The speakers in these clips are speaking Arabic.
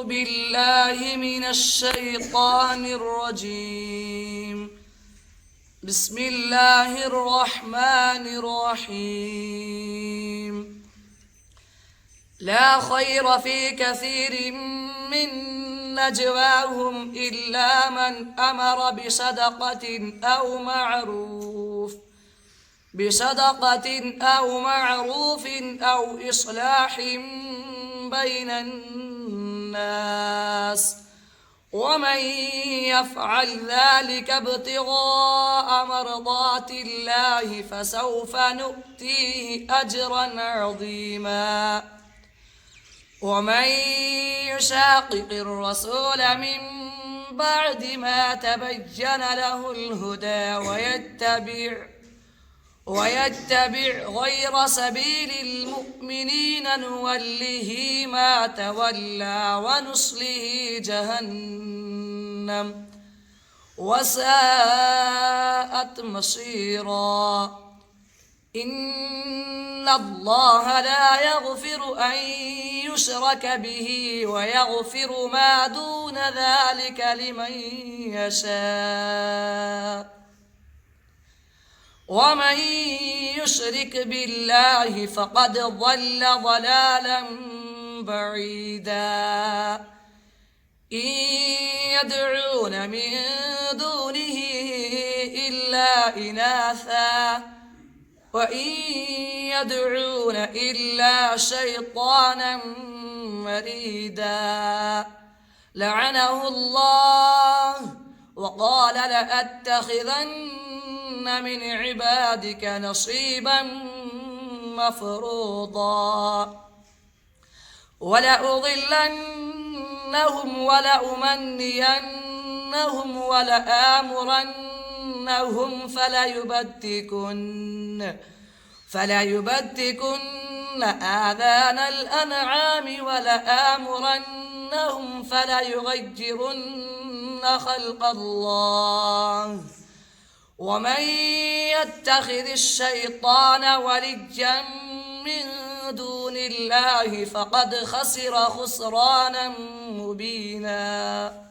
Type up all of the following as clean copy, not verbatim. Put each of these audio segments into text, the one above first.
بالله من الشيطان الرجيم. بسم الله الرحمن الرحيم. لا خير في كثير من نجواهم إلا من أمر بصدقة أو معروف أو إصلاح بين الناس، ومن يفعل ذلك ابتغاء مرضات الله فسوف نؤتيه أجرا عظيما. ومن يشاقق الرسول من بعد ما تبين له الهدى ويتبع غير سبيل المؤمنين نوله ما تولى ونصله جهنم وساءت مصيرا. إن الله لا يغفر أن يشرك به ويغفر ما دون ذلك لمن يشاء، ومن يشرك بالله فقد ضل ضلالا بعيدا. إن يدعون من دونه إلا إناثا وإن يدعون إلا شيطانا مريدا. لعنه الله وقال لأتخذن من عبادك نصيبا مفروضا، ولأضلنهم ولأمنينهم ولآمرنهم فليبتكن آذان الأنعام ولآمرنهم فليغيرن خلق الله. ومن يتخذ الشيطان وليا من دون الله فقد خسر خسرانا مبينا.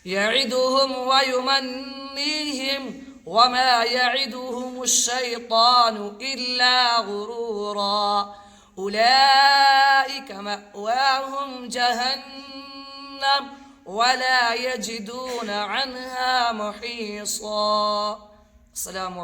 يعدهم ويمنيهم وما يعدهم الشيطان إلا غرورا. أولئك مأواهم جهنم ولا يجدون عنها محيصا. السلام عليكم.